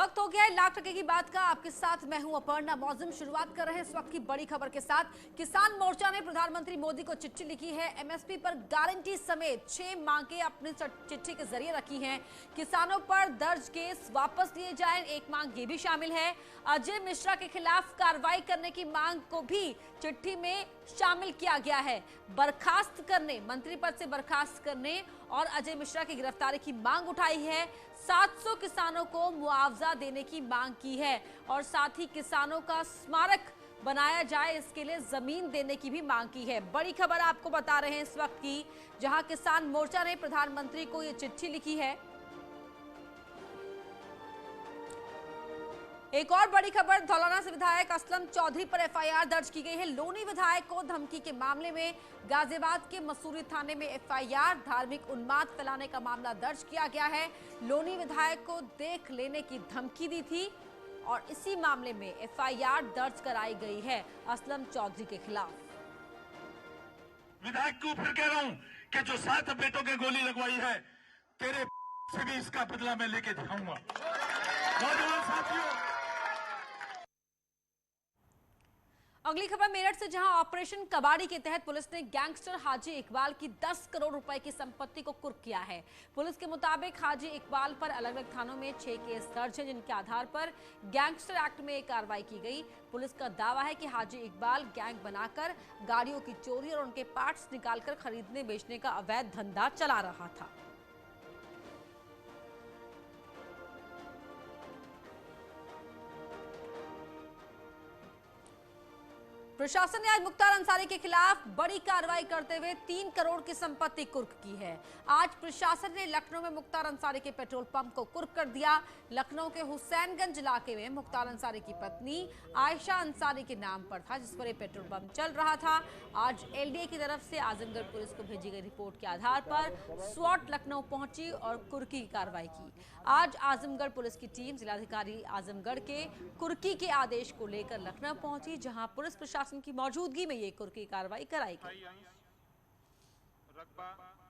वक्त हो गया है लाख टके की बात का। आपके साथ मैं हूं अपर्णा मौजम। शुरुआत कर रहे हैं इस वक्त की बड़ी खबर के साथ। किसान मोर्चा ने प्रधानमंत्री मोदी को चिट्ठी लिखी है। एमएसपी पर गारंटी समेत 6 मांगे अपनी चिट्ठी के जरिए रखी हैं। किसानों पर दर्ज केस वापस लिए जाएं, एक मांग ये भी शामिल है। अजय मिश्रा के खिलाफ कार्रवाई करने की मांग को भी चिट्ठी में शामिल किया गया है। बर्खास्त करने, मंत्री पद से बर्खास्त करने और अजय मिश्रा की गिरफ्तारी की मांग उठाई है। 700 किसानों को मुआवजा देने की मांग की है और साथ ही किसानों का स्मारक बनाया जाए, इसके लिए जमीन देने की भी मांग की है। बड़ी खबर आपको बता रहे हैं इस वक्त की, जहां किसान मोर्चा ने प्रधानमंत्री को यह चिट्ठी लिखी है। एक और बड़ी खबर, धौलाना से विधायक असलम चौधरी पर एफआईआर दर्ज की गई है। लोनी विधायक को धमकी के मामले में गाजियाबाद के मसूरी थाने में एफआईआर, धार्मिक उन्माद फैलाने का मामला दर्ज किया गया है। लोनी विधायक को देख लेने की धमकी दी थी और इसी मामले में एफआईआर दर्ज कराई गई है असलम चौधरी के खिलाफ। विधायक को फिर कह रहा हूं कि जो 7 बेटों के गोली लगवाई है, तेरे से भी इसका बदला मैं लेके दिखाऊंगा। नौजवान साथियों, अगली खबर मेरठ से, जहां ऑपरेशन कबाड़ी के तहत पुलिस ने गैंगस्टर हाजी इकबाल की 10 करोड़ रुपए की संपत्ति को कुर्क किया है। पुलिस के मुताबिक हाजी इकबाल पर अलग अलग थानों में 6 केस दर्ज हैं, जिनके आधार पर गैंगस्टर एक्ट में कार्रवाई की गई। पुलिस का दावा है कि हाजी इकबाल गैंग बनाकर गाड़ियों की चोरी और उनके पार्ट्स निकालकर खरीदने बेचने का अवैध धंधा चला रहा था। प्रशासन ने आज मुख्तार अंसारी के खिलाफ बड़ी कार्रवाई करते हुए 3 करोड़ की संपत्ति कुर्क की है। आज प्रशासन ने लखनऊ में मुख्तार अंसारी के पेट्रोल पंप को कुर्क कर दिया। लखनऊ के हुसैनगंज इलाके में मुख्तार अंसारी की पत्नी आयशा अंसारी के नाम पर था, जिस पर यह पेट्रोल पंप चल रहा था। आज एलडीए की तरफ से आजमगढ़ पुलिस को भेजी गई रिपोर्ट के आधार पर स्वॉट लखनऊ पहुंची और कुर्की की कार्रवाई की। आज आजमगढ़ पुलिस की टीम जिलाधिकारी आजमगढ़ के कुर्की के आदेश को लेकर लखनऊ पहुंची, जहां पुलिस प्रशासन की मौजूदगी में ये कुर्की कार्रवाई कराई गई।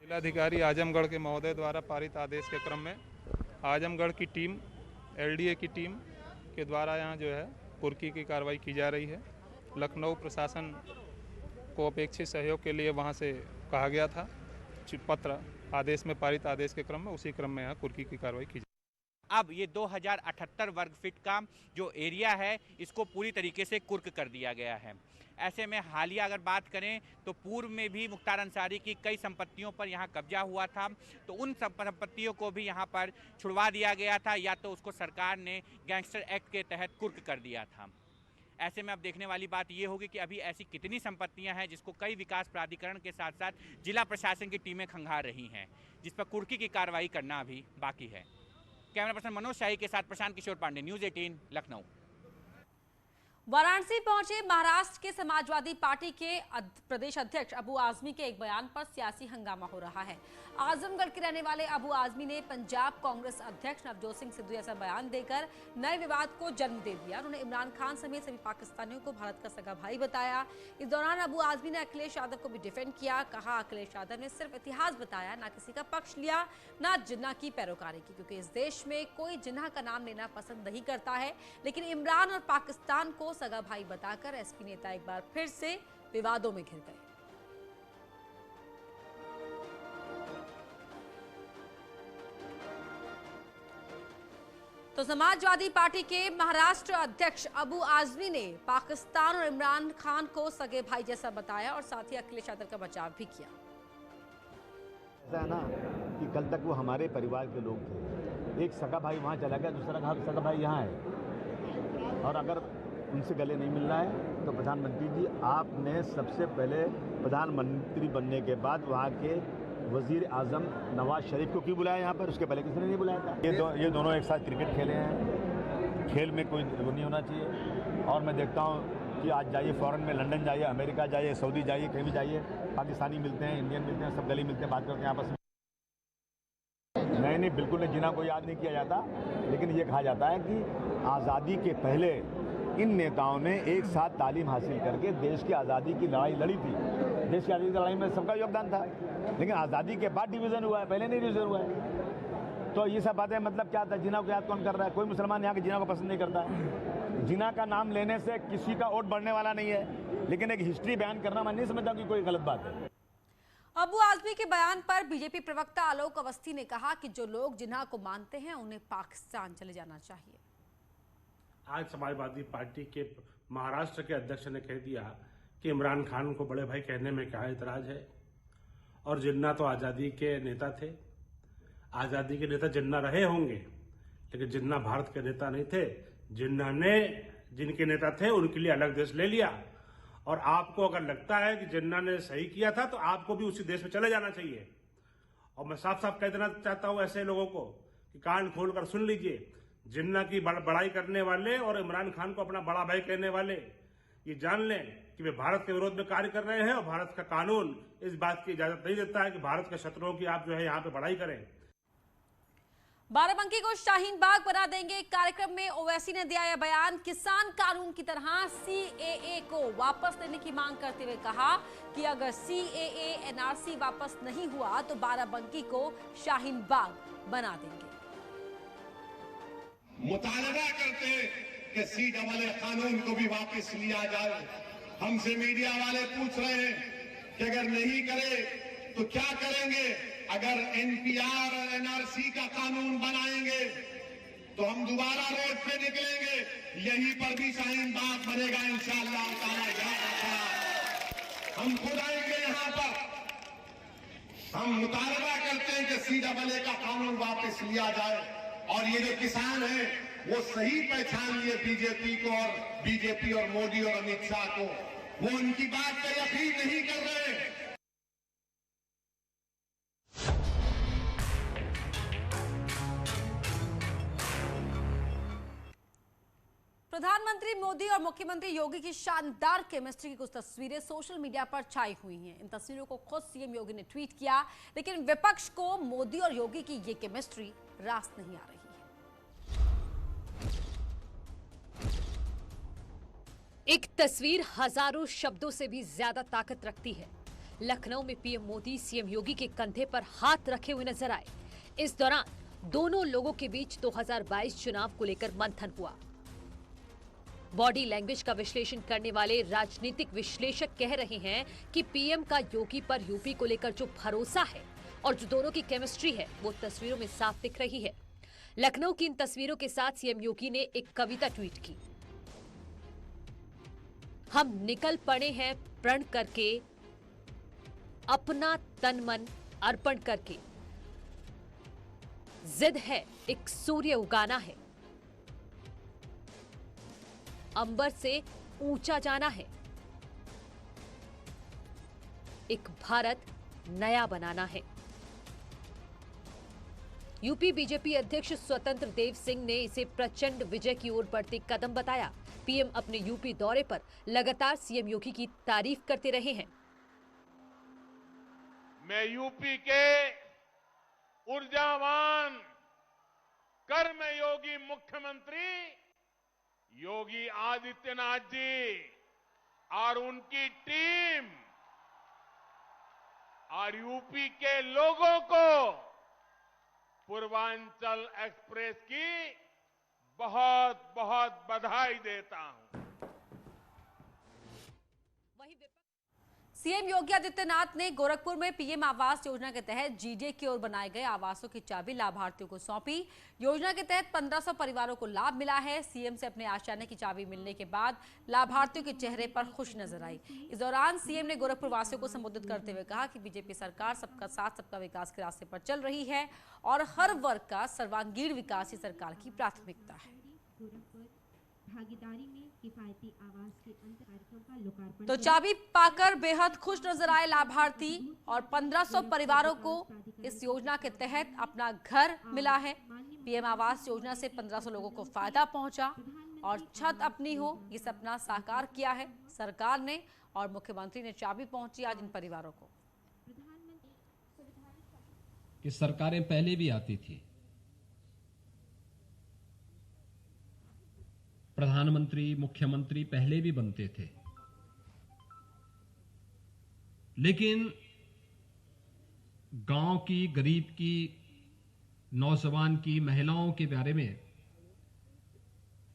जिलाधिकारी आजमगढ़ के महोदय द्वारा पारित आदेश के क्रम में आजमगढ़ की टीम, एलडीए की टीम के द्वारा यहाँ जो है कुर्की की कार्रवाई की जा रही है। लखनऊ प्रशासन को अपेक्षित सहयोग के लिए वहाँ से कहा गया था। पत्र आदेश में पारित आदेश के क्रम में, उसी क्रम में यहाँ कुर्की की कार्रवाई की। अब ये 2078 वर्ग फीट का जो एरिया है, इसको पूरी तरीके से कुर्क कर दिया गया है। ऐसे में हालिया अगर बात करें तो पूर्व में भी मुख्तार अंसारी की कई संपत्तियों पर यहाँ कब्जा हुआ था, तो उन संपत्तियों को भी यहाँ पर छुड़वा दिया गया था, या तो उसको सरकार ने गैंगस्टर एक्ट के तहत कुर्क कर दिया था। ऐसे में अब देखने वाली बात ये होगी कि अभी ऐसी कितनी संपत्तियां हैं जिसको कई विकास प्राधिकरण के साथ साथ जिला प्रशासन की टीमें खंगाल रही हैं, जिस पर कुर्की की कार्रवाई करना अभी बाकी है। कैमरा पर्सन मनोज शाही के साथ प्रशांत किशोर पांडे, न्यूज़ 18 लखनऊ। वाराणसी पहुंचे महाराष्ट्र के समाजवादी पार्टी के प्रदेश अध्यक्ष अबू आजमी के एक बयान पर सियासी हंगामा हो रहा है। आजमगढ़ के रहने वाले अबू आजमी ने पंजाब कांग्रेस अध्यक्ष नवजोत सिंह सिद्धू जैसा बयान देकर नए विवाद को जन्म दे दिया। उन्होंने इमरान खान समेत सभी पाकिस्तानियों को भारत का सगा भाई बताया। इस दौरान अबू आजमी ने अखिलेश यादव को भी डिफेंड किया। कहा, अखिलेश यादव ने सिर्फ इतिहास बताया, ना किसी का पक्ष लिया, ना जिन्ना की पैरोकारी की, क्योंकि इस देश में कोई जिन्ना का नाम लेना पसंद नहीं करता है। लेकिन इमरान और पाकिस्तान को सगा भाई बताकर एसपी नेता एक बार फिर से विवादों में घिर गए। तो समाजवादी पार्टी के महाराष्ट्र अध्यक्ष अबू आजमी ने पाकिस्तान और इमरान खान को सगे भाई जैसा बताया और साथ ही अखिलेश यादव का बचाव भी किया। ऐसा है ना कि कल तक वो हमारे परिवार के लोग थे। एक सगा भाई वहाँ चला गया, दूसरा सगा भाई यहाँ है, और अगर उनसे गले नहीं मिल रहा है तो प्रधानमंत्री जी, आपने सबसे पहले प्रधानमंत्री बनने के बाद वहाँ के वजीर आजम नवाज शरीफ को क्यों बुलाया यहाँ पर? उसके पहले किसी ने नहीं बुलाया था। ये दोनों एक साथ क्रिकेट खेले हैं, खेल में कोई वो नहीं होना चाहिए। और मैं देखता हूँ कि आज जाइए फॉरेन में, लंदन जाइए, अमेरिका जाइए, सऊदी जाइए, कहीं भी जाइए, पाकिस्तानी मिलते हैं, इंडियन मिलते हैं, सब गली मिलते हैं, बात करते हैं आपस में। नहीं, बिल्कुल नहीं, जिन्ना को याद नहीं किया जाता, लेकिन ये कहा जाता है कि आज़ादी के पहले इन नेताओं ने एक साथ तालीम हासिल करके देश की आज़ादी की लड़ाई लड़ी थी। देश की आज़ादी की लड़ाई में सबका योगदान था, लेकिन आज़ादी के बाद डिवीज़न हुआ है, पहले नहीं डिवीज़न हुआ है। तो ये सब बातें मतलब क्या था? जिना को याद कौन कर रहा है? कोई मुसलमान यहाँ के जिना को पसंद नहीं करता है। जिना का नाम लेने से किसी का वोट बढ़ने वाला नहीं है, लेकिन एक हिस्ट्री बयान करना मैं नहीं समझता कि कोई गलत बात है। अबू आजमी के बयान पर बीजेपी प्रवक्ता आलोक अवस्थी ने कहा कि जो लोग जिन्हा को मानते हैं उन्हें पाकिस्तान चले जाना चाहिए। आज समाजवादी पार्टी के महाराष्ट्र के अध्यक्ष ने कह दिया कि इमरान खान को बड़े भाई कहने में क्या एतराज है, और जिन्ना तो आज़ादी के नेता थे। आज़ादी के नेता जिन्ना रहे होंगे, लेकिन जिन्ना भारत के नेता नहीं थे। जिन्ना ने जिनके नेता थे उनके लिए अलग देश ले लिया, और आपको अगर लगता है कि जिन्ना ने सही किया था तो आपको भी उसी देश में चले जाना चाहिए। और मैं साफ साफ कह देना चाहता हूं ऐसे लोगों को कि कान खोलकर सुन लीजिए, जिन्ना की बड़ाई करने वाले और इमरान खान को अपना बड़ा भाई कहने वाले ये जान लें कि वे भारत के विरोध में कार्य कर रहे हैं, और भारत का कानून इस बात की इजाजत नहीं देता है कि भारत के शत्रुओं की आप जो है यहाँ पे बड़ाई करें। बाराबंकी को शाहीन बाग बना देंगे कार्यक्रम में ओवैसी ने दिया यह बयान। किसान कानून की तरह सीएए को वापस लेने की मांग करते हुए कहा कि अगर सीएए एनआरसी वापस नहीं हुआ तो बाराबंकी को शाहीन बाग बना देंगे। मुतालबा करते कि सीएए कानून को भी वापस लिया जाए। हमसे मीडिया वाले पूछ रहे हैं कि अगर नहीं करे तो क्या करेंगे? अगर एनपीआर और एनआरसी का कानून बनाएंगे तो हम दोबारा रोड पे निकलेंगे, यहीं पर भी शाहीन बाग बनेगा इंशाअल्लाह ताला। हम खुद आएंगे यहाँ पर। हम मुतालबा करते हैं कि सीएए का कानून वापस लिया जाए, और ये जो किसान हैं वो सही पहचान लिए बीजेपी को, और बीजेपी और मोदी और अमित शाह को। वो उनकी बात पर यकीन नहीं कर रहे। प्रधानमंत्री मोदी और मुख्यमंत्री योगी की शानदार केमिस्ट्री की कुछ तस्वीरें सोशल मीडिया पर छाई हुई हैं। इन तस्वीरों को खुद सीएम योगी ने ट्वीट किया, लेकिन विपक्ष को मोदी और योगी की ये केमिस्ट्री रास नहीं आ रही है। एक तस्वीर हजारों शब्दों से भी ज्यादा ताकत रखती है। लखनऊ में पीएम मोदी सीएम योगी के कंधे पर हाथ रखे हुए नजर आए। इस दौरान दोनों लोगों के बीच 2022 चुनाव को लेकर मंथन हुआ। बॉडी लैंग्वेज का विश्लेषण करने वाले राजनीतिक विश्लेषक कह रहे हैं कि पीएम का योगी पर यूपी को लेकर जो भरोसा है और जो दोनों की केमिस्ट्री है वो तस्वीरों में साफ दिख रही है। लखनऊ की इन तस्वीरों के साथ सीएम योगी ने एक कविता ट्वीट की। हम निकल पड़े हैं प्रण करके, अपना तन मन अर्पण करके। जिद है एक सूर्य उगाना है, अंबर से ऊंचा जाना है, एक भारत नया बनाना है। यूपी बीजेपी अध्यक्ष स्वतंत्र देव सिंह ने इसे प्रचंड विजय की ओर बढ़ते कदम बताया। पीएम अपने यूपी दौरे पर लगातार सीएम योगी की तारीफ करते रहे हैं। मैं यूपी के ऊर्जावान कर्मयोगी मुख्यमंत्री योगी आदित्यनाथ जी और उनकी टीम और यूपी के लोगों को पूर्वांचल एक्सप्रेस की बहुत बहुत बधाई देता हूं। सीएम योगी आदित्यनाथ ने गोरखपुर में पीएम आवास योजना के तहत जीडीए की ओर बनाए गए आवासों की चाबी लाभार्थियों को सौंपी। योजना के तहत 1500 परिवारों को लाभ मिला है। सीएम से अपने आशियाने की चाबी मिलने के बाद लाभार्थियों के चेहरे पर खुश नजर आई। इस दौरान सीएम ने गोरखपुर वासियों को संबोधित करते हुए कहा कि बीजेपी सरकार सबका साथ सबका विकास के रास्ते पर चल रही है और हर वर्ग का सर्वांगीण विकास ही सरकार की प्राथमिकता है। भागीदारी में किफायती आवास के अंतर कार्यक्रम का लोकार्पण। तो चाबी पाकर बेहद खुश नजर आए लाभार्थी और 1500 परिवारों को इस योजना के तहत अपना घर मिला है। पीएम आवास योजना से 1500 लोगों को फायदा पहुंचा और छत अपनी हो ये सपना साकार किया है सरकार ने, और मुख्यमंत्री ने चाबी पहुंची आज इन परिवारों को। कि सरकारें पहले भी आती थी, प्रधानमंत्री मुख्यमंत्री पहले भी बनते थे, लेकिन गांव की गरीब की नौजवान की, महिलाओं के बारे में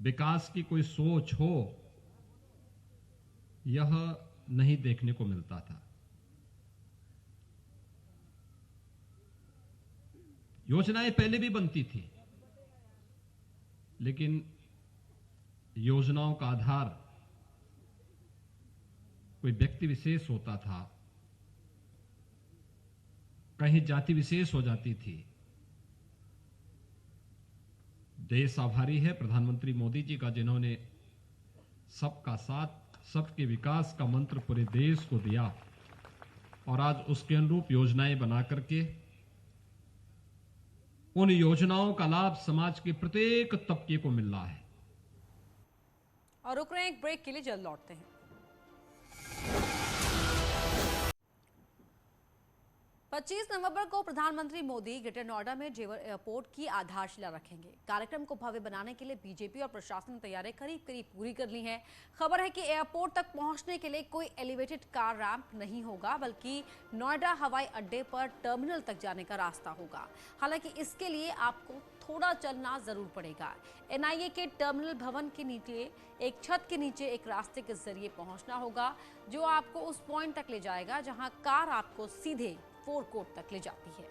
विकास की कोई सोच हो, यह नहीं देखने को मिलता था। योजनाएं पहले भी बनती थी, लेकिन योजनाओं का आधार कोई व्यक्ति विशेष होता था, कहीं जाति विशेष हो जाती थी। देश आभारी है प्रधानमंत्री मोदी जी का, जिन्होंने सबका साथ, सबके विकास का मंत्र पूरे देश को दिया और आज उसके अनुरूप योजनाएं बना करके उन योजनाओं का लाभ समाज के प्रत्येक तबके को मिल रहा है। और रुक रहे हैं एक ब्रेक के लिए, जल्द लौटते हैं। 25 नवंबर को प्रधानमंत्री मोदी ग्रेटर नोएडा में जेवर एयरपोर्ट की आधारशिला रखेंगे। कार्यक्रम को भव्य बनाने के लिए बीजेपी और प्रशासन ने तैयारियां करीब करीब पूरी कर ली हैं। खबर है कि एयरपोर्ट तक पहुंचने के लिए कोई एलिवेटेड कार रैंप नहीं होगा, बल्कि नोएडा हवाई अड्डे पर टर्मिनल तक जाने का रास्ता होगा। हालांकि इसके लिए आपको थोड़ा चलना जरूर पड़ेगा। एनआईए के टर्मिनल भवन के नीचे एक छत के नीचे एक रास्ते के जरिए पहुंचना होगा, जो आपको उस पॉइंट तक ले जाएगा जहां कार आपको सीधे फोरकोर्ट तक ले जाती है।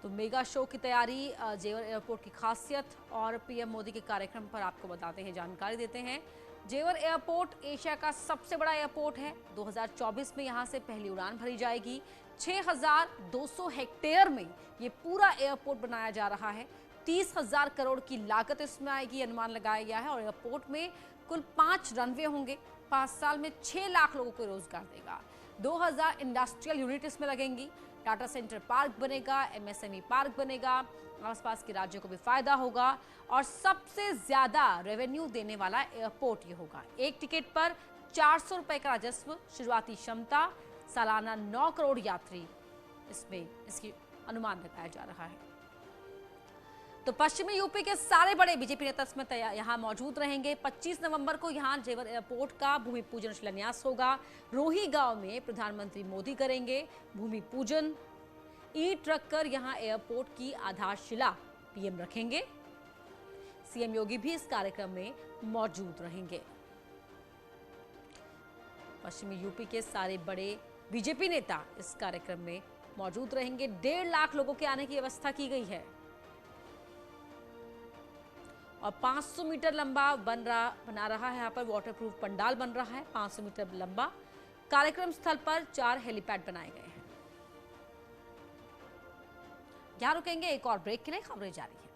तो मेगा शो की तैयारी, जेवर एयरपोर्ट की खासियत और पीएम मोदी के कार्यक्रम पर आपको बताते हैं, जानकारी देते हैं। जेवर एयरपोर्ट एशिया का सबसे बड़ा एयरपोर्ट है। 2024 में यहां से पहली उड़ान भरी जाएगी। 6,200 हेक्टेयर में ये पूरा एयरपोर्ट बनाया जा रहा है। 30,000 करोड़ की लागत इसमें आएगी, अनुमान लगाया गया है। और एयरपोर्ट में कुल 5 रनवे होंगे। 5 साल में 6 लाख लोगों को रोजगार देगा। 2000 इंडस्ट्रियल यूनिट इसमें लगेंगी। टाटा सेंटर पार्क बनेगा, एमएसएमई पार्क बनेगा, आसपास के राज्यों को भी फायदा होगा और सबसे ज्यादा रेवेन्यू देने वाला एयरपोर्ट ये होगा। एक टिकट पर 400 रुपए का राजस्व, शुरुआती क्षमता सालाना 9 करोड़ यात्री इसमें इसकी अनुमान लगाया जा रहा है। तो पश्चिमी यूपी के सारे बड़े बीजेपी नेता इसमें यहाँ मौजूद रहेंगे। 25 नवंबर को यहाँ जेवर एयरपोर्ट का भूमि पूजन शिलान्यास होगा। रोही गांव में प्रधानमंत्री मोदी करेंगे भूमि पूजन। ईंट रखकर यहाँ एयरपोर्ट की आधारशिला पीएम रखेंगे। सीएम योगी भी इस कार्यक्रम में मौजूद रहेंगे। पश्चिमी यूपी के सारे बड़े बीजेपी नेता इस कार्यक्रम में मौजूद रहेंगे। 1.5 लाख लोगों के आने की व्यवस्था की गई है और 500 मीटर लंबा बना रहा है। यहाँ पर वाटरप्रूफ पंडाल बन रहा है 500 मीटर लंबा। कार्यक्रम स्थल पर 4 हेलीपैड बनाए गए हैं। यहाँ रुकेंगे एक और ब्रेक के लिए, खबरें जारी है।